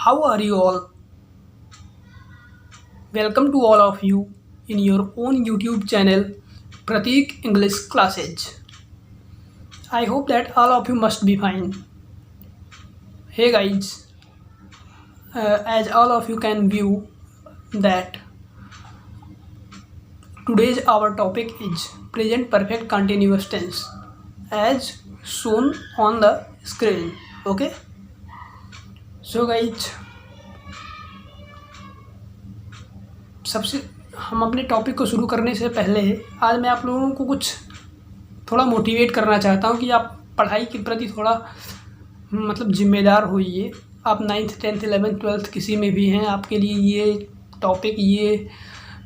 How are you all? Welcome to all of you in your own YouTube channel, Pratik English Classes. I hope that all of you must be fine. Hey guys, as all of you can view that today's our topic is present perfect continuous tense as shown on the screen. Okay, so guys, सबसे हम अपने topic को शुरू करने से पहले आज मैं आप लोगों को कुछ थोड़ा मोटिवेट करना चाहता हूँ कि आप पढ़ाई के प्रति थोड़ा मतलब ज़िम्मेदार होइए। आप 9th 10th 11th 12th किसी में भी हैं, आपके लिए ये टॉपिक, ये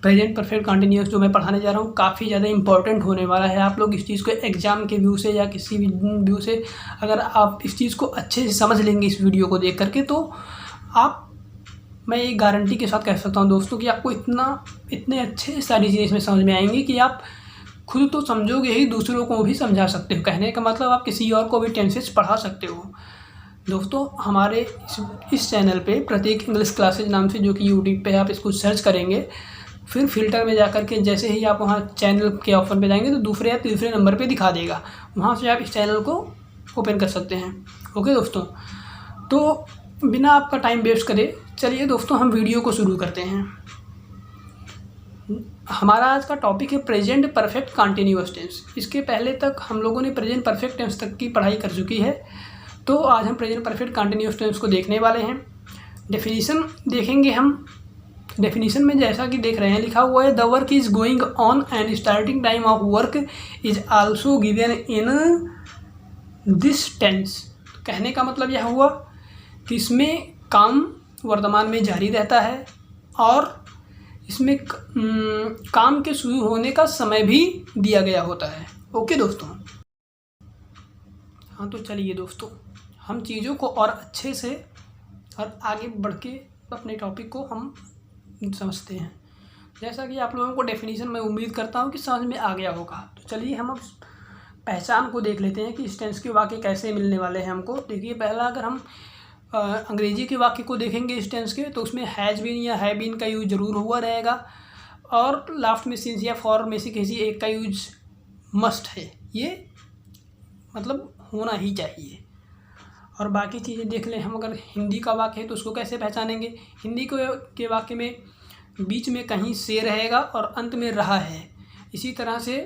प्रेजेंट परफेक्ट कंटिन्यूअस जो मैं पढ़ाने जा रहा हूँ काफ़ी ज़्यादा इंपॉर्टेंट होने वाला है। आप लोग इस चीज़ को एग्ज़ाम के व्यू से या किसी भी व्यू से अगर आप इस चीज़ को अच्छे से समझ लेंगे इस वीडियो को देख करके, तो आप, मैं ये गारंटी के साथ कह सकता हूँ दोस्तों कि आपको इतने अच्छे सारी चीज़ें इसमें समझ में आएंगी कि आप खुद तो समझोगे ही, दूसरों को भी समझा सकते हो। कहने का मतलब आप किसी और को भी टेंसेस पढ़ा सकते हो। दोस्तों हमारे इस चैनल पे प्रतीक इंग्लिश क्लासेज नाम से, जो कि यूट्यूब पे आप इसको सर्च करेंगे, फिर फिल्टर में जाकर के जैसे ही आप वहाँ चैनल के ऑप्शन पे जाएंगे तो दूसरे या तीसरे नंबर पे दिखा देगा, वहाँ से आप इस चैनल को ओपन कर सकते हैं। ओके दोस्तों, तो बिना आपका टाइम वेस्ट करे चलिए दोस्तों हम वीडियो को शुरू करते हैं। हमारा आज का टॉपिक है प्रेजेंट परफेक्ट कंटिन्यूअस टेंस। इसके पहले तक हम लोगों ने प्रेजेंट परफेक्ट टेंस तक की पढ़ाई कर चुकी है, तो आज हम प्रेजेंट परफेक्ट कंटिन्यूअस टेंस को देखने वाले हैं। डेफिनेशन देखेंगे हम। डेफिनेशन में जैसा कि देख रहे हैं लिखा हुआ है, the work is going on and starting time of work is also given in this tense. कहने का मतलब यह हुआ कि इसमें काम वर्तमान में जारी रहता है और इसमें काम के शुरू होने का समय भी दिया गया होता है। ओके दोस्तों, हाँ तो चलिए दोस्तों हम चीज़ों को और अच्छे से और आगे बढ़ के अपने टॉपिक को हम समझते हैं। जैसा कि आप लोगों को डेफिनेशन मैं उम्मीद करता हूँ कि समझ में आ गया होगा, तो चलिए हम अब पहचान को देख लेते हैं कि इस टेंस के वाक्य कैसे मिलने वाले हैं हमको। देखिए, पहला अगर हम अंग्रेजी के वाक्य को देखेंगे इस टेंस के, तो उसमें हैज़ बीन या है बीन का यूज ज़रूर हुआ रहेगा और लास्ट में सिंस या फॉर में से किसी एक का यूज मस्ट है, ये मतलब होना ही चाहिए। और बाकी चीज़ें देख लें हम। अगर हिंदी का वाक्य है तो उसको कैसे पहचानेंगे। हिंदी के वाक्य में बीच में कहीं से रहेगा और अंत में रहा है। इसी तरह से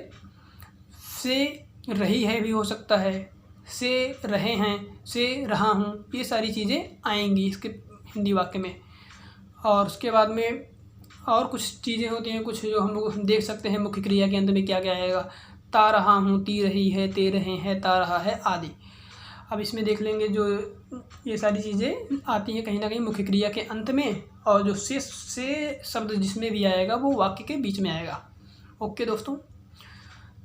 रही है भी हो सकता है, से रहे हैं, से रहा हूँ, ये सारी चीज़ें आएंगी इसके हिंदी वाक्य में। और उसके बाद में और कुछ चीज़ें होती हैं, कुछ जो हम लोग देख सकते हैं मुख्य क्रिया के अंत में क्या क्या आएगा। ता रहा हूँ, ती रही है, ते रहे हैं, ता रहा है आदि। अब इसमें देख लेंगे जो ये सारी चीज़ें आती हैं कहीं ना कहीं मुख्य क्रिया के अंत में, और जो से शब्द जिसमें भी आएगा वो वाक्य के बीच में आएगा। ओके दोस्तों,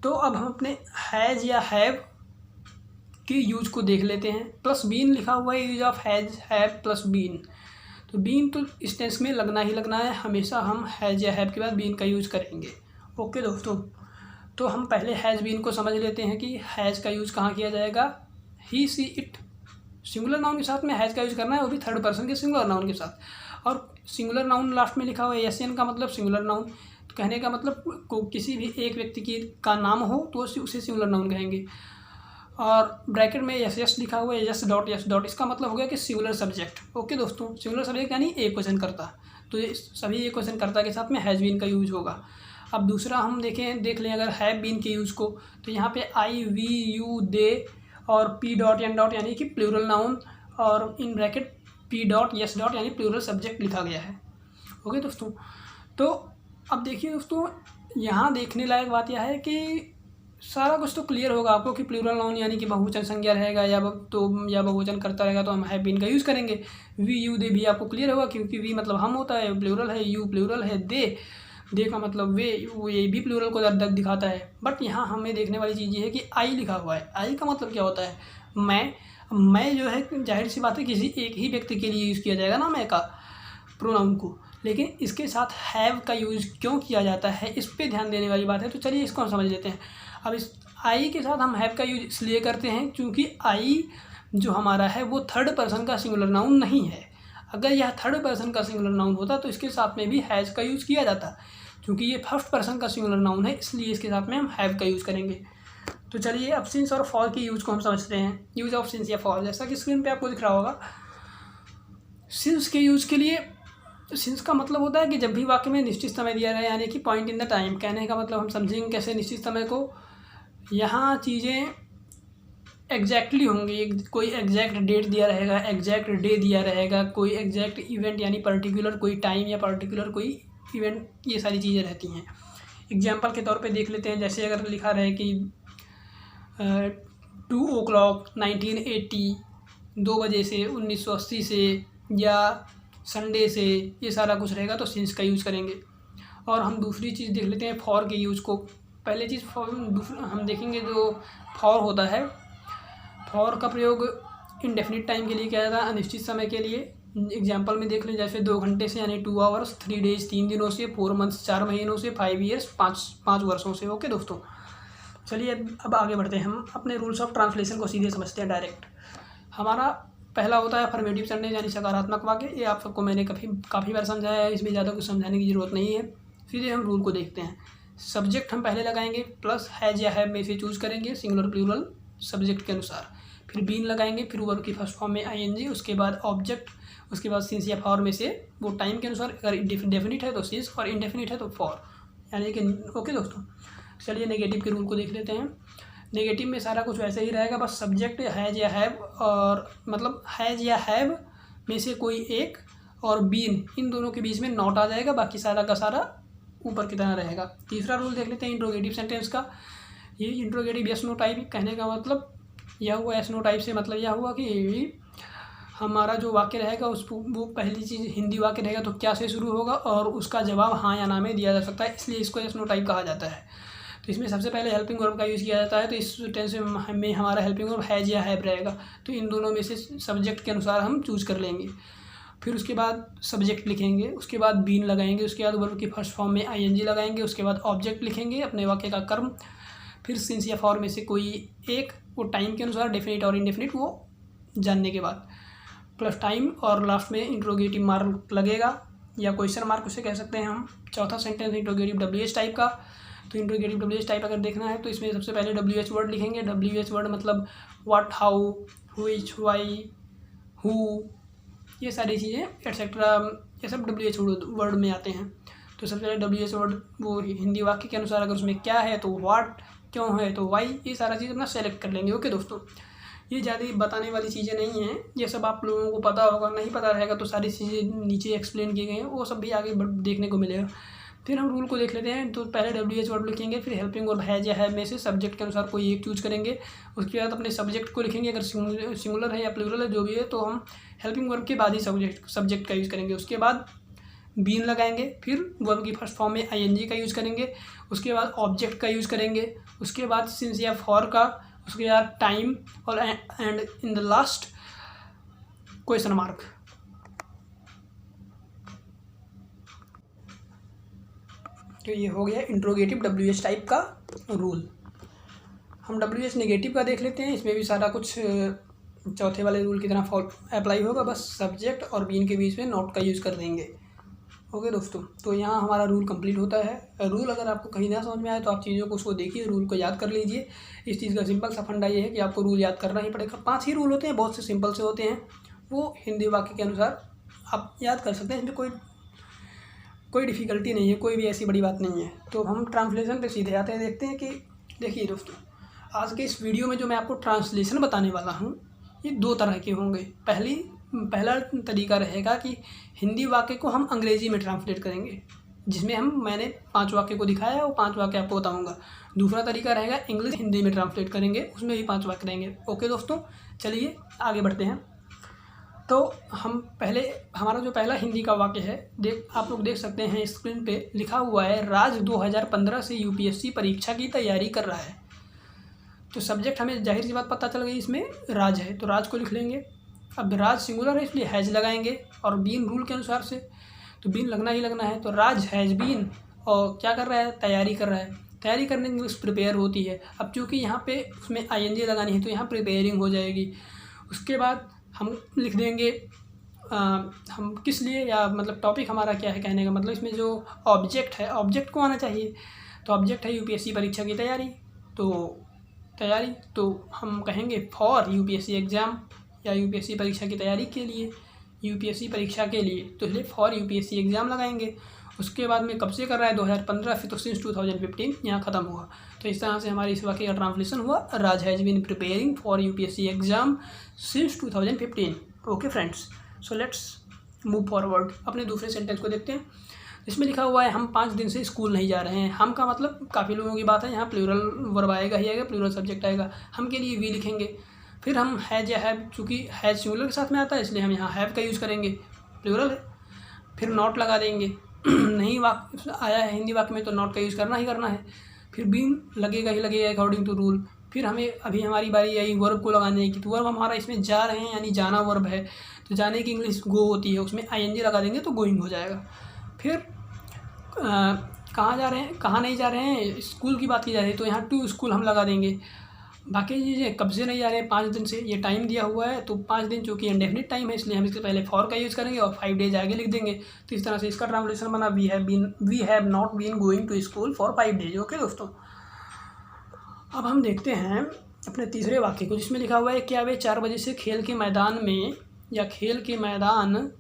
तो अब हम अपने हैज़ या हैव के यूज को देख लेते हैं। प्लस बीन लिखा हुआ है, use of has have plus been. तो बीन तो इस टेंस में लगना ही लगना है, हमेशा हम हैज़ या हैव के बाद बीन का यूज़ करेंगे। ओके दोस्तों, तो हम पहले हैज़ बीन को समझ लेते हैं कि हैज़ का यूज़ कहाँ किया जाएगा। ही सी इट सिंगुलर नाउन के साथ में हैज़ का यूज़ करना है, वो भी थर्ड पर्सन के सिंगुलर नाउन के साथ। और सिंगुलर नाउन लास्ट में लिखा हुआ है एस एन का मतलब सिंगुलर नाउन। तो कहने का मतलब किसी भी एक व्यक्ति का नाम हो तो उसे सिंगुलर नाउन कहेंगे। और ब्रैकेट में यस यस लिखा हुआ है, यस डॉट, इसका मतलब हो गया कि सिंगुलर सब्जेक्ट। ओके दोस्तों, सिंगुलर सब्जेक्ट यानी एक क्वेश्चन करता, तो ये सभी एक क्वेश्चन करता के साथ में हैज़ बीन का यूज होगा। अब दूसरा हम देख लें अगर हैव बीन के यूज़ को, तो यहाँ पे आई, वी, यू, दे और पी डॉट एन डॉट यानी कि प्लूरल नाउन, और in bracket P dot yes dot यानी प्लूरल सब्जेक्ट लिखा गया है। ओके दोस्तों, तो अब देखिए दोस्तों, यहाँ देखने लायक बात यह है कि सारा कुछ तो क्लियर होगा आपको कि प्लूरल नाउन यानी कि बहुवचन संज्ञा रहेगा या बहुवचन करता रहेगा तो हम हैव बीन का यूज़ करेंगे। वी, यू, दे भी आपको क्लियर होगा क्योंकि वी मतलब हम होता है, प्लूरल है, यू प्लूरल है, दे का मतलब वे, ये भी प्लूरल को दर्द दिखाता है। बट यहाँ हमें देखने वाली चीज़ ये है कि आई लिखा हुआ है। आई का मतलब क्या होता है, मैं जो है जाहिर सी बात है किसी एक ही व्यक्ति के लिए यूज़ किया जाएगा ना मैं का प्रोनाउन को, लेकिन इसके साथ हैव का यूज़ क्यों किया जाता है इस पर ध्यान देने वाली बात है। तो चलिए इसको हम समझ लेते हैं। अब इस आई के साथ हम हैव का यूज इसलिए करते हैं क्योंकि आई जो हमारा है वो थर्ड पर्सन का सिंगुलर नाउन नहीं है। अगर यह थर्ड पर्सन का सिंगुलर नाउन होता तो इसके साथ में भी हैज़ का यूज़ किया जाता। क्योंकि ये फर्स्ट पर्सन का सिंगुलर नाउन है इसलिए इसके साथ में हम हैव का यूज़ करेंगे। तो चलिए अब सिंस और फॉर के यूज़ को हम समझते हैं। यूज़ ऑफ सिंस या फॉर, जैसा कि स्क्रीन पे आपको दिख रहा होगा। सिंस के यूज़ के लिए, सिंस का मतलब होता है कि जब भी वाक्य में निश्चित समय दिया रहे, यानी कि पॉइंट इन द टाइम। कहने का मतलब हम समझेंगे कैसे निश्चित समय को, यहाँ चीज़ें एग्जैक्टली होंगी, कोई एग्जैक्ट डेट दिया रहेगा, एग्जैक्ट डे दिया रहेगा, कोई एग्जैक्ट इवेंट यानी पर्टिकुलर कोई टाइम या पर्टिकुलर कोई इवेंट, ये सारी चीज़ें रहती हैं। एग्जाम्पल के तौर पे देख लेते हैं, जैसे अगर लिखा रहे कि 2 o'clock 1980, 2 बजे से 1980 से, या संडे से, ये सारा कुछ रहेगा तो सिंस का यूज़ करेंगे। और हम दूसरी चीज़ देख लेते हैं फॉर के यूज़ को। पहले चीज़ हम देखेंगे जो फॉर होता है, फॉर का प्रयोग इंडेफिनिट टाइम के लिए किया जाता है, अनिश्चित समय के लिए। एग्जाम्पल में देख लें, जैसे 2 घंटे से यानी 2 आवर्स, 3 डेज 3 दिनों से, 4 मंथ्स 4 महीनों से, 5 ईयर्स 5 वर्षों से। ओके दोस्तों, चलिए अब आगे बढ़ते हैं। हम अपने रूल्स ऑफ ट्रांसलेशन को सीधे समझते हैं डायरेक्ट। हमारा पहला होता है अफर्मेटिव सेंटेंस यानी सकारात्मक वाक्य। ये आप सबको मैंने काफ़ी बार समझाया है, इसमें ज़्यादा कुछ समझाने की ज़रूरत नहीं है। सीधे हम रूल को देखते हैं। सब्जेक्ट हम पहले लगाएंगे, प्लस हैज या हैव में से चूज़ करेंगे सिंगुलर प्लूरल सब्जेक्ट के अनुसार। फिर बीन लगाएंगे, फिर वर्ब की फर्स्ट फॉर्म में आईएनजी, उसके बाद ऑब्जेक्ट, उसके बाद सिंस या फॉर में से वो टाइम के अनुसार, अगर डेफिनिट है तो सिंस और इनडेफिनिट है तो फॉर, यानी कि ओके दोस्तों। चलिए नेगेटिव के रूल को देख लेते हैं। नेगेटिव में सारा कुछ वैसे ही रहेगा, बस सब्जेक्ट हैज या हैव, और मतलब हैज या हैव में से कोई एक, और बीन, इन दोनों के बीच में नॉट आ जाएगा, बाकी सारा का सारा ऊपर की तरह रहेगा। तीसरा रूल देख लेते हैं इंट्रोगेटिव सेंटेंस का। ये इंट्रोगेटिव यस नो टाइप, कहने का मतलब यह हुआ, यस नो टाइप से मतलब यह हुआ कि हमारा जो वाक्य रहेगा वो पहली चीज़ हिंदी वाक्य रहेगा तो क्या से शुरू होगा, और उसका जवाब हाँ या ना में दिया जा सकता है, इसलिए इसको यस नो टाइप कहा जाता है। तो इसमें सबसे पहले हेल्पिंग वर्ब का यूज़ किया जाता है, तो इस टेंस में हमारा हेल्पिंग वर्ब हैज या हैव रहेगा, तो इन दोनों में से सब्जेक्ट के अनुसार हम चूज़ कर लेंगे। फिर उसके बाद सब्जेक्ट लिखेंगे, उसके बाद बीन लगाएंगे, उसके बाद वर्ब की फर्स्ट फॉर्म में आईएनजी लगाएंगे, उसके बाद ऑब्जेक्ट लिखेंगे अपने वाक्य का कर्म, फिर सिंस या फॉर में से कोई एक, वो टाइम के अनुसार डेफिनिट और इनडेफिनिट वो जानने के बाद, प्लस टाइम, और लास्ट में इंट्रोगेटिव मार्क लगेगा या क्वेश्चन मार्क उसे कह सकते हैं हम। चौथा सेंटेंस इंट्रोगेटिव डब्ल्यूएच टाइप का। तो इंट्रोगेटिव डब्ल्यूएच टाइप अगर देखना है तो इसमें सबसे पहले डब्ल्यूएच वर्ड लिखेंगे। डब्ल्यूएच वर्ड मतलब what, how, which, why, who, ये सारी चीज़ें एटसेट्रा, ये सब डब्ल्यूएच वर्ड में आते हैं। तो सबसे पहले डब्ल्यूएच वर्ड वो हिंदी वाक्य के अनुसार, अगर उसमें क्या है तो व्हाट, क्यों है तो वाई, ये सारा चीज़ अपना सेलेक्ट कर लेंगे। ओके दोस्तों, ये ज़्यादा बताने वाली चीज़ें नहीं हैं, ये सब आप लोगों को पता होगा, नहीं पता रहेगा तो सारी चीज़ें नीचे एक्सप्लेन की गई हैं, वो सब भी आगे देखने को मिलेगा। फिर हम रूल को देख लेते हैं। तो पहले डब्ल्यूएच वर्ड लिखेंगे, फिर हेल्पिंग वर्ब हैज या हैव में से सब्जेक्ट के अनुसार कोई एक चूज करेंगे, उसके बाद अपने सब्जेक्ट को लिखेंगे, अगर सिंगुलर है या प्लूरल है जो भी है तो हम हेल्पिंग वर्ब के बाद ही सब्जेक्ट का यूज़ करेंगे। उसके बाद बीन लगाएंगे, फिर वर्ब की फर्स्ट फॉर्म में आईएनजी का यूज़ करेंगे, उसके बाद ऑब्जेक्ट का यूज़ करेंगे, उसके बाद सिंस या फॉर का, उसके बाद टाइम, और and in the last question mark. तो ये हो गया इंट्रोगेटिव डब्ल्यूएच टाइप का रूल। हम डब्ल्यूएच नेगेटिव का देख लेते हैं। इसमें भी सारा कुछ चौथे वाले रूल की तरह अप्लाई होगा, बस सब्जेक्ट और बीन के बीच में नॉट का यूज़ कर देंगे। ओके दोस्तों, तो यहाँ हमारा रूल कंप्लीट होता है। रूल अगर आपको कहीं ना समझ में आए तो आप चीज़ों को उसको देखिए, रूल को याद कर लीजिए। इस चीज़ का सिंपल सा फंडा ये है कि आपको रूल याद करना ही पड़ेगा। 5 ही रूल होते हैं, बहुत से सिंपल से होते हैं, वो हिंदी वाक्य के अनुसार आप याद कर सकते हैं, इसमें कोई डिफ़िकल्टी नहीं है, कोई भी ऐसी बड़ी बात नहीं है। तो हम ट्रांसलेशन पे सीधे आते हैं, देखते हैं कि देखिए दोस्तों, आज के इस वीडियो में जो मैं आपको ट्रांसलेशन बताने वाला हूँ ये 2 तरह के होंगे। पहला तरीका रहेगा कि हिंदी वाक्य को हम अंग्रेज़ी में ट्रांसलेट करेंगे, जिसमें मैंने 5 वाक्य को दिखाया है, वो 5 वाक्य आपको बताऊँगा। दूसरा तरीका रहेगा इंग्लिश हिंदी में ट्रांसलेट करेंगे, उसमें भी 5 वाक्य रहेंगे। ओके दोस्तों, चलिए आगे बढ़ते हैं। तो हमारा जो पहला हिंदी का वाक्य है, आप लोग देख सकते हैं स्क्रीन पे लिखा हुआ है, राज 2015 से यूपीएससी परीक्षा की तैयारी कर रहा है। तो सब्जेक्ट हमें जाहिर सी बात पता चल गई, इसमें राज है तो राज को लिख लेंगे। अब राज सिंगुलर है इसलिए हैज़ लगाएंगे, और बीन रूल के अनुसार से तो बीन लगना ही लगना है। तो राज हैज़ बीन, और क्या कर रहा है, तैयारी कर रहा है। तैयारी करने की इंग्लिश प्रिपेयर होती है। अब चूँकि यहाँ पे उसमें आईएनजी लगानी है तो यहाँ प्रिपेयरिंग हो जाएगी। उसके बाद हम लिख देंगे हम किस लिए, या मतलब टॉपिक हमारा क्या है, कहने का मतलब इसमें जो ऑब्जेक्ट है, ऑब्जेक्ट को आना चाहिए। तो ऑब्जेक्ट है यूपीएससी परीक्षा की तैयारी। तो हम कहेंगे फॉर यूपीएससी एग्ज़ाम, या यूपीएससी परीक्षा की तैयारी के लिए, यूपीएससी परीक्षा के लिए, तो इसलिए फॉर यूपीएससी एग्ज़ाम लगाएंगे। उसके बाद में कब से कर रहा है, 2015, फिर तो सिंस 2015 यहाँ ख़त्म हुआ। तो इस तरह से हमारी इस वाक्य का ट्रांसलेशन हुआ, Raj has been preparing for UPSC exam since 2015। Okay friends, so let's move forward. अपने दूसरे सेंटेंस को देखते हैं। इसमें लिखा हुआ है हम 5 दिन से स्कूल नहीं जा रहे हैं। हम का मतलब काफ़ी लोगों की बात है, यहाँ प्लूरल वर्ब आएगा ही आएगा, प्लूरल सब्जेक्ट आएगा। हम के लिए वी लिखेंगे। फिर हम हैज़ या हैव, चूँकि हैज़ सिंगुलर के साथ में आता है इसलिए हम यहाँ हैव का यूज़ करेंगे, प्लूरल है। फिर नॉट लगा देंगे। नहीं वाक्य आया है हिंदी वाक्य में तो नॉट का यूज़ करना ही करना है। फिर बीन लगेगा ही लगेगा अकॉर्डिंग टू रूल। फिर हमें अभी हमारी बारी आई वर्ब को लगाने की, तो वर्ब हमारा इसमें जा रहे हैं यानी जाना वर्ब है, तो जाने की इंग्लिश गो होती है, उसमें आईएनजी लगा देंगे तो गोइंग हो जाएगा। फिर कहाँ जा रहे हैं, कहाँ नहीं जा रहे हैं, स्कूल की बात की जा रही है तो यहाँ टू स्कूल हम लगा देंगे। बाकी चीज़ें कब से नहीं जा रहे हैं, 5 दिन से, ये टाइम दिया हुआ है तो 5 दिन चूँकि इंडेफिनिट टाइम है इसलिए हम इसके पहले फॉर का यूज़ करेंगे और 5 डेज आगे लिख देंगे। तो इस तरह से इसका ट्रांसलेशन बना we have not been going to school for 5 days. Okay दोस्तों, अब हम देखते हैं अपने तीसरे वाक्य को, जिसमें लिखा हुआ है क्या वे 4 बजे से खेल के मैदान में या खेल के मैदान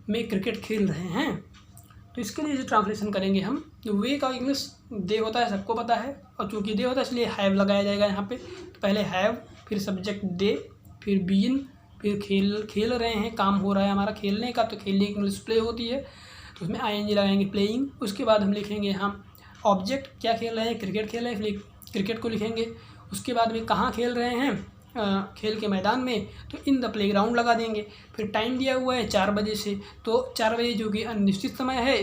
में क्रिकेट खेल रहे हैं। तो इसके लिए जो ट्रांसलेशन करेंगे हम, वे का इंग्लिश दे होता है, सबको पता है, और चूँकि दे होता है इसलिए हैव लगाया जाएगा यहाँ पे। तो पहले हैव, फिर सब्जेक्ट दे, फिर बीन, फिर खेल रहे हैं, काम हो रहा है हमारा खेलने का, तो खेलने की इंग्लिश प्ले होती है तो उसमें आईएनजी लगाएंगे, प्लेइंग। उसके बाद हम लिखेंगे हम ऑब्जेक्ट, क्या खेल रहे हैं, क्रिकेट खेल रहे हैं, इसलिए क्रिकेट को लिखेंगे। उसके बाद में कहाँ खेल रहे हैं, खेल के मैदान में, तो इन द प्लेग्राउंड लगा देंगे। फिर टाइम दिया हुआ है 4 बजे से, तो 4 बजे जो कि निश्चित समय है,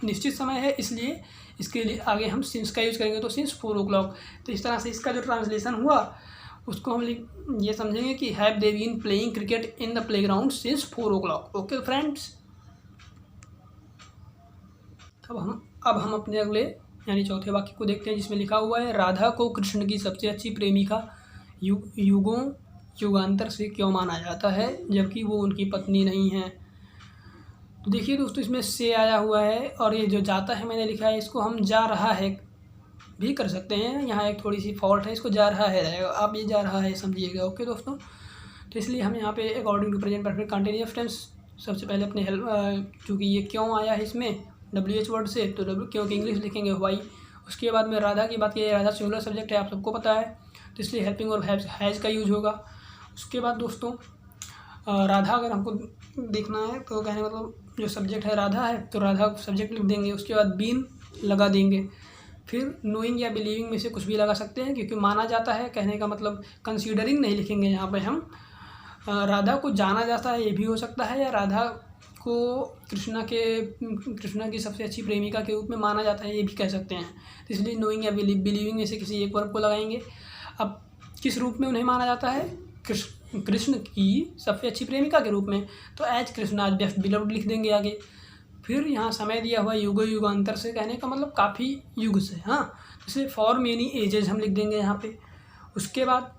निश्चित समय है इसलिए इसके लिए आगे हम सिंस का यूज़ करेंगे, तो सिंस 4 o'clock। तो इस तरह से इसका जो ट्रांसलेशन हुआ उसको हम ये समझेंगे कि have they been playing cricket in the playground since 4 o'clock। Okay friends, अब हम अपने अगले यानी चौथे वाक्य को देखते हैं, जिसमें लिखा हुआ है राधा को कृष्ण की सबसे अच्छी प्रेमिका युगों युगांतर से क्यों माना जाता है जबकि वो उनकी पत्नी नहीं है। तो देखिए दोस्तों, इसमें से आया हुआ है और ये जो जाता है मैंने लिखा है, इसको हम जा रहा है भी कर सकते हैं। यहाँ एक थोड़ी सी फॉल्ट है, इसको जा रहा है रहेगा, आप ये जा रहा है समझिएगा। ओके दोस्तों, तो इसलिए हम यहाँ पे according to present perfect continuous tense सबसे पहले अपने चूँकि ये क्यों आया है इसमें WH वर्ड से, तो क्योंकि इंग्लिश लिखेंगे वाई। उसके बाद में राधा की बात की, राधा सिंगुलर सब्जेक्ट है, आप सबको पता है, तो इसलिए हेल्पिंग और हैज़ का यूज होगा। उसके बाद दोस्तों राधा अगर हमको देखना है तो कहने मतलब जो सब्जेक्ट है राधा है, तो राधा सब्जेक्ट लिख देंगे। उसके बाद बीन लगा देंगे। फिर नोइंग या बिलीविंग में से कुछ भी लगा सकते हैं, क्योंकि माना जाता है कहने का मतलब कंसीडरिंग नहीं लिखेंगे यहाँ पे हम। राधा को जाना जाता है ये भी हो सकता है, या राधा को कृष्णा की सबसे अच्छी प्रेमिका के रूप में माना जाता है ये भी कह सकते हैं। तो इसलिए नोइंग या बिलीविंग में से किसी एक वर्ब को लगाएंगे। अब किस रूप में उन्हें माना जाता है, कृष्ण की सबसे अच्छी प्रेमिका के रूप में, तो एज कृष्णा बेस्ट बिलव्ड लिख देंगे आगे। फिर यहाँ समय दिया हुआ युगो युगांतर से, कहने का मतलब काफ़ी युग से, हाँ, जैसे फॉर मेनी एजेस हम लिख देंगे यहाँ पे। उसके बाद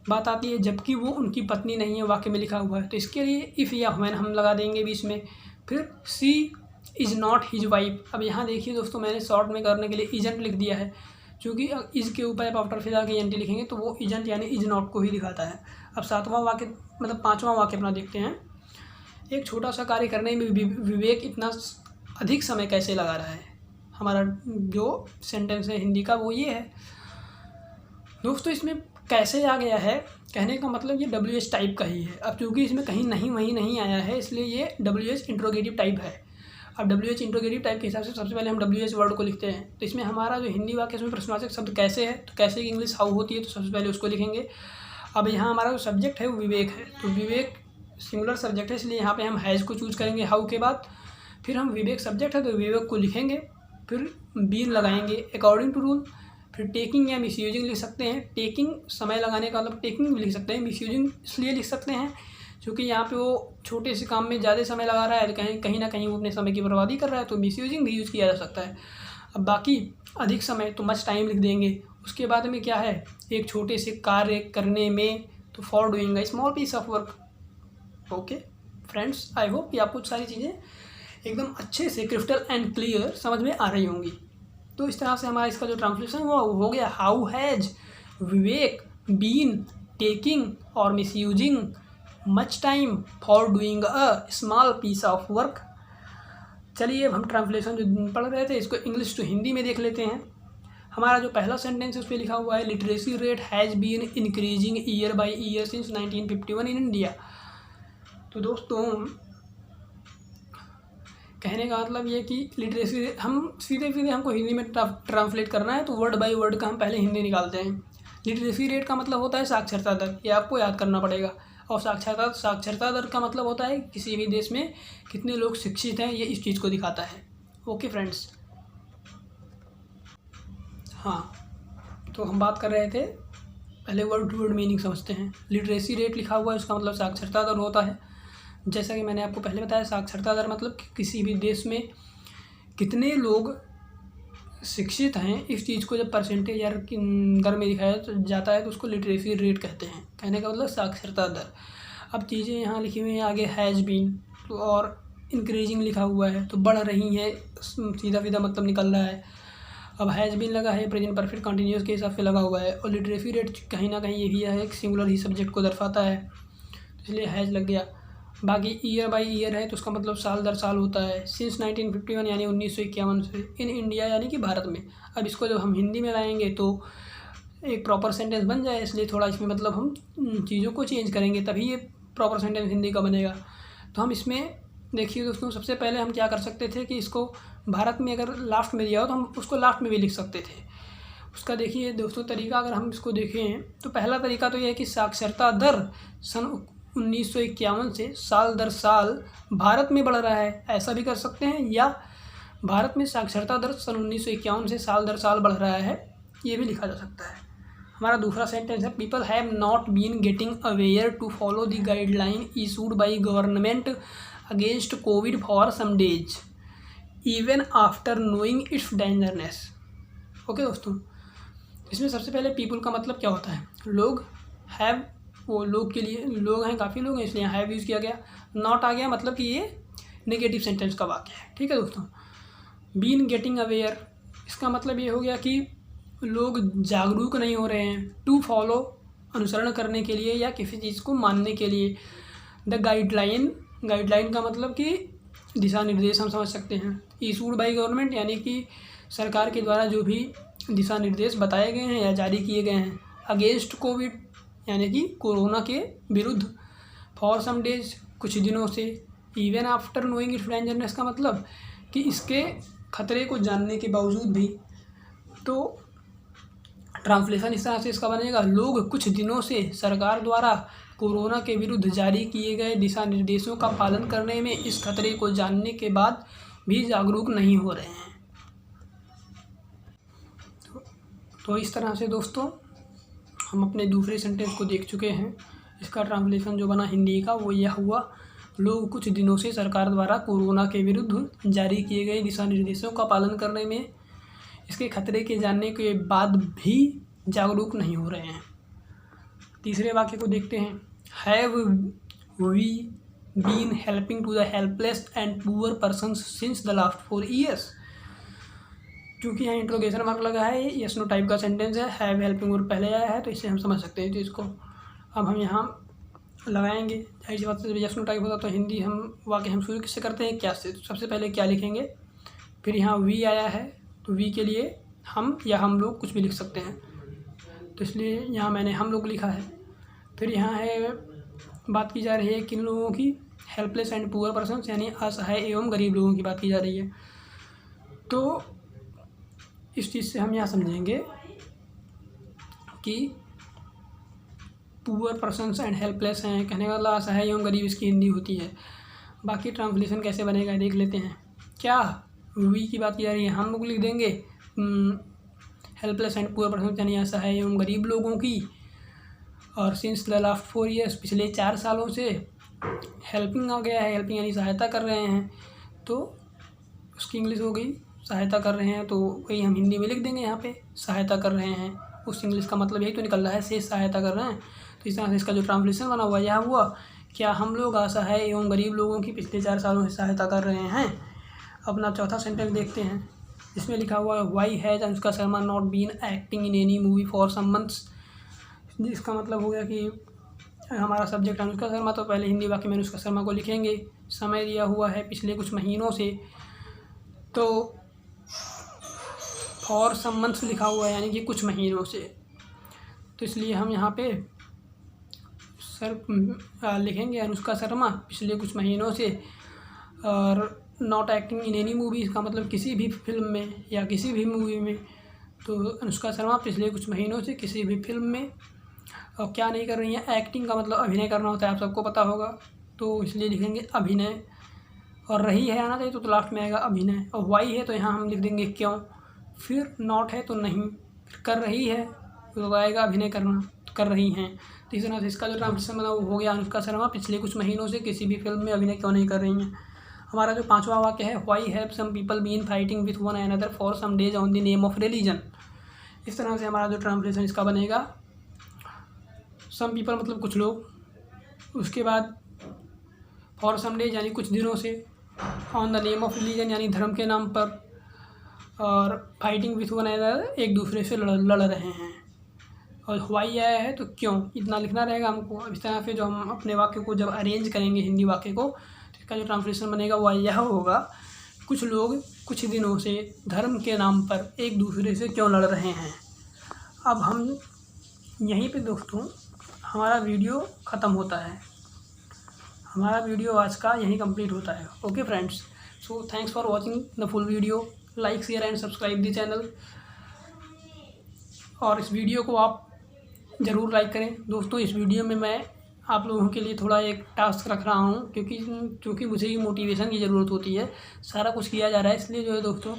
बात आती है जबकि वो उनकी पत्नी नहीं है, वाक्य में लिखा हुआ है, तो इसके लिए इफ़ या व्हेन हम लगा देंगे बीच में। फिर सी इज़ नॉट हिज वाइफ। अब यहाँ देखिए दोस्तों, मैंने शॉर्ट में करने के लिए इजंट लिख दिया है, क्योंकि इज़ के ऊपर आफ्टर फिर आके एन टी लिखेंगे तो वो इजंट यानी इज नॉट को ही दिखाता है। अब 7वां वाक्य मतलब 5वां वाक्य अपना देखते हैं। एक छोटा सा कार्य करने में विवेक इतना अधिक समय कैसे लगा रहा है। हमारा जो सेंटेंस है हिंदी का वो ये है दोस्तों, इसमें कैसे आ गया है, कहने का मतलब ये WH टाइप का ही है। अब चूँकि इसमें कहीं नहीं वहीं नहीं आया है इसलिए ये WH इंट्रोगेटिव टाइप है। अब WH इंट्रोगेटिव टाइप के हिसाब से सबसे पहले हम WH वर्ड को लिखते हैं। तो इसमें हमारा जो हिंदी वाक्य इसमें प्रश्नवाचक शब्द कैसे है, तो कैसे की इंग्लिश हाउ होती है, तो सबसे पहले उसको लिखेंगे। अब यहाँ हमारा जो सब्जेक्ट है वो विवेक है, तो विवेक सिंगुलर सब्जेक्ट है इसलिए यहाँ पे हम हैज़ को चूज़ करेंगे हाउ के बाद। फिर हम विवेक सब्जेक्ट है तो विवेक को लिखेंगे, फिर बीन लगाएंगे अकॉर्डिंग टू रूल। फिर टेकिंग या मिसयूजिंग लिख सकते हैं। टेकिंग समय लगाने का मतलब टेकिंग भी लिख सकते हैं, मिसयूजिंग इसलिए लिख सकते हैं क्योंकि यहाँ पे वो छोटे से काम में ज़्यादा समय लगा रहा है, कहीं ना कहीं वो अपने समय की बर्बादी कर रहा है, तो मिसयूजिंग भी यूज़ किया जा सकता है। अब बाकी अधिक समय तो मच टाइम लिख देंगे। उसके बाद में क्या है, एक छोटे से कार्य करने में, तो for doing a small piece of work. Okay friends, I hope कि आपको सारी चीज़ें एकदम अच्छे से क्रिस्टल एंड क्लियर समझ में आ रही होंगी। तो इस तरह से हमारा इसका जो ट्रांसलेशन हुआ वो हो गया, how has Vivek been taking और misusing much time for doing a small piece of work. चलिए अब हम ट्रांसलेशन जो पढ़ रहे थे इसको इंग्लिश टू हिंदी में देख लेते हैं। हमारा जो पहला सेंटेंस है उस पर लिखा हुआ है, literacy rate has been increasing year by year since 1951 in India. तो दोस्तों कहने का मतलब ये कि लिटरेसी, हम सीधे हमको हिंदी में ट्रांसलेट करना है तो वर्ड बाय वर्ड का हम पहले हिंदी निकालते हैं। लिटरेसी रेट का मतलब होता है साक्षरता दर, ये आपको याद करना पड़ेगा। और साक्षरता दर का मतलब होता है किसी भी देश में कितने लोग शिक्षित हैं, ये इस चीज़ को दिखाता है। ओके फ्रेंड्स, हाँ तो हम बात कर रहे थे, पहले वर्ड टू वर्ड मीनिंग समझते हैं। लिटरेसी रेट लिखा हुआ है उसका मतलब साक्षरता दर होता है। जैसा कि मैंने आपको पहले बताया, साक्षरता दर मतलब किसी भी देश में कितने लोग शिक्षित हैं, इस चीज़ को जब परसेंटेज या दर में दिखाया जाता है तो उसको लिटरेसी रेट कहते हैं। कहने का मतलब साक्षरता दर। अब चीज़ें यहाँ लिखी हुई हैं आगे, हैज़ बीन तो और इंक्रीजिंग लिखा हुआ है तो बढ़ रही है, सीधा सीधा मतलब निकल रहा है। अब हैज़ बीन लगा है, प्रेजेंट परफेक्ट कंटिन्यूअस के हिसाब से लगा हुआ है। और लिटरेसी रेट कहीं ना कहीं ये भी है, एक सिंगुलर ही सब्जेक्ट को दर्शाता है, इसलिए हैज़ लग गया। बाकी ईयर बाई ईयर है तो उसका मतलब साल दर साल होता है। सिंस 1951 यानी 1951 से, इन इंडिया यानी कि भारत में। अब इसको जब हम हिंदी में लाएंगे तो एक प्रॉपर सेंटेंस बन जाए, इसलिए थोड़ा इसमें मतलब हम चीज़ों को चेंज करेंगे तभी ये प्रॉपर सेंटेंस हिंदी का बनेगा। तो हम इसमें देखिए दोस्तों, सबसे पहले हम क्या कर सकते थे कि इसको भारत में अगर लास्ट में दिया हो तो हम उसको लास्ट में भी लिख सकते थे। उसका देखिए दोस्तों तरीका, अगर हम इसको देखें तो पहला तरीका तो यह है कि साक्षरता दर सन 1951 से साल दर साल भारत में बढ़ रहा है, ऐसा भी कर सकते हैं। या भारत में साक्षरता दर सन 1951 से साल दर साल बढ़ रहा है, ये भी लिखा जा सकता है। हमारा दूसरा सेंटेंस है, people have not been getting aware to follow the guideline issued by government against covid for some days even after knowing its dangerousness. Okay दोस्तों, इसमें सबसे पहले पीपल का मतलब क्या होता है, लोग। हैव वो लोग के लिए, लोग हैं, काफ़ी लोग हैं, इसलिए हैव यूज़ किया गया। नॉट आ गया मतलब कि ये नेगेटिव सेंटेंस का वाक्य है, ठीक है दोस्तों। बीन गेटिंग अवेयर, इसका मतलब ये हो गया कि लोग जागरूक नहीं हो रहे हैं। टू फॉलो, अनुसरण करने के लिए या किसी चीज़ को मानने के लिए। द गाइडलाइन, गाइडलाइन का मतलब कि दिशा निर्देश हम समझ सकते हैं। इशूड बाई गवर्नमेंट यानी कि सरकार के द्वारा जो भी दिशा निर्देश बताए गए हैं या जारी किए गए हैं। अगेंस्ट कोविड यानी कि कोरोना के विरुद्ध। फॉर सम डेज, कुछ दिनों से। इवन आफ्टर नोइंग इट्स डेंजरनेस का मतलब कि इसके खतरे को जानने के बावजूद भी। तो ट्रांसलेशन इस तरह से इसका बनेगा, लोग कुछ दिनों से सरकार द्वारा कोरोना के विरुद्ध जारी किए गए दिशा निर्देशों का पालन करने में इस खतरे को जानने के बाद भी जागरूक नहीं हो रहे हैं। तो इस तरह से दोस्तों हम अपने दूसरे सेंटेंस को देख चुके हैं। इसका ट्रांसलेशन जो बना हिंदी का वो यह हुआ, लोग कुछ दिनों से सरकार द्वारा कोरोना के विरुद्ध जारी किए गए दिशा निर्देशों का पालन करने में इसके खतरे के जानने के बाद भी जागरूक नहीं हो रहे हैं। तीसरे वाक्य को देखते हैं, have we been helping to the helpless and poor persons since the last 4 years। क्योंकि यहाँ इंट्रोगेशन मार्क लगा है, यस नो टाइप का सेंटेंस है, हैव हेल्पिंग वर्ब पहले आया है तो इससे हम समझ सकते हैं तो इसको अब हम यहाँ लगाएंगे। जाहिर सी बात है, जब यस नो टाइप होता तो हिंदी हम वाक्य हम शुरू किससे करते हैं, क्या से। तो सबसे पहले क्या लिखेंगे, फिर यहाँ वी आया है तो वी के लिए हम या हम लोग कुछ भी लिख सकते हैं, तो इसलिए यहाँ मैंने हम लोग लिखा है। फिर यहाँ है, बात की जा रही है किन लोगों की, हेल्पलेस एंड पुअर पर्सन्स यानी असहाय एवं गरीब लोगों की बात की जा रही है। तो इस चीज़ से हम यहाँ समझेंगे कि पुअर पर्सन्स एंड हेल्पलेस हैं, कहने का मतलब असहाय एवं गरीब इसकी हिंदी होती है। बाकी ट्रांसलेशन कैसे बनेगा देख लेते हैं। क्या वी की बात की जा रही है, हम लोग लिख देंगे हेल्पलेस एंड पुअर पर्सन्स यानी असहाय एवं गरीब लोगों की। और सिंस द लास्ट 4 years पिछले 4 सालों से हेल्पिंग आ गया है, हेल्पिंग यानी सहायता कर रहे हैं, तो उसकी इंग्लिश हो गई सहायता कर रहे हैं, तो वही हम हिंदी में लिख देंगे यहाँ पे सहायता कर रहे हैं। उस इंग्लिश का मतलब यही तो निकल रहा है, से सहायता कर रहे हैं। तो इस तरह से इसका जो ट्रांसलेशन बना हुआ यह हुआ क्या हम लोग असहाय एवं गरीब लोगों की पिछले 4 सालों से सहायता कर रहे हैं। अपना चौथा सेंटेंस देखते हैं। इसमें लिखा हुआ है why has Anushka Sharma not been acting in any movie for some months. इसका मतलब हो गया कि हमारा सब्जेक्ट अनुष्का शर्मा, तो पहले हिंदी वाक्य में अनुष्का शर्मा को लिखेंगे। समय दिया हुआ है पिछले कुछ महीनों से, तो फॉर सम मंथ्स लिखा हुआ है यानी कि कुछ महीनों से, तो इसलिए हम यहाँ पे लिखेंगे अनुष्का शर्मा पिछले कुछ महीनों से। और not acting in any movie का मतलब किसी भी फिल्म में या किसी भी मूवी में, तो अनुष्का शर्मा पिछले कुछ महीनों से किसी भी फिल्म में और क्या नहीं कर रही हैं। एक्टिंग का मतलब अभिनय करना होता है, आप सबको पता होगा, तो इसलिए लिखेंगे अभिनय। और रही है आना चाहिए तो लास्ट में आएगा अभिनय। और वाई है तो यहाँ हम लिख देंगे क्यों। फिर नॉट है तो नहीं, फिर कर रही है तो आएगा अभिनय करना, तो कर रही हैं। तो इस तरह से इसका जो ट्रांसलेशन बना वो हो गया अनुष्का शर्मा पिछले कुछ महीनों से किसी भी फिल्म में अभिनय क्यों नहीं कर रही हैं। हमारा जो 5वां वाक्य है why have some people been fighting with one another for some days on the name of religion. इस तरह से हमारा जो ट्रांसलेशन इसका बनेगा सम पीपल मतलब कुछ लोग, उसके बाद फॉर सम डेज यानी कुछ दिनों से, on the name of religion यानी धर्म के नाम पर, और फाइटिंग विथ वन अनदर एक दूसरे से लड़ रहे हैं। और वाई आया है तो क्यों, इतना लिखना रहेगा हमको। अब इस तरह से जो हम अपने वाक्य को जब अरेंज करेंगे हिंदी वाक्य को, तो इसका जो ट्रांसलेशन बनेगा वो यह होगा कुछ लोग कुछ दिनों से धर्म के नाम पर एक दूसरे से क्यों लड़ रहे हैं। अब हम यहीं पे दोस्तों हमारा वीडियो ख़त्म होता है, हमारा वीडियो आज का यहीं कंप्लीट होता है। Okay friends, so thanks for watching the full video. Like share and subscribe the channel, और इस वीडियो को आप ज़रूर लाइक करें दोस्तों। इस वीडियो में मैं आप लोगों के लिए थोड़ा एक टास्क रख रहा हूँ, क्योंकि मुझे ही मोटिवेशन की ज़रूरत होती है, सारा कुछ किया जा रहा है, इसलिए जो है दोस्तों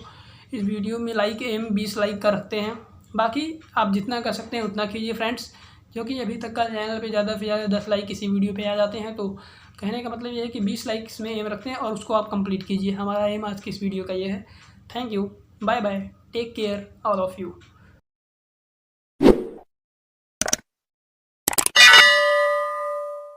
इस वीडियो में लाइक 20 लाइक का रखते हैं। बाकी आप जितना कर सकते हैं उतना कीजिए फ्रेंड्स, क्योंकि अभी तक का चैनल पे ज़्यादा से ज़्यादा 10 लाइक किसी वीडियो पे आ जाते हैं। तो कहने का मतलब ये है कि 20 लाइक्स में एम रखते हैं और उसको आप कंप्लीट कीजिए। हमारा एम आज की इस वीडियो का ये है। Thank you, bye bye, take care all of you.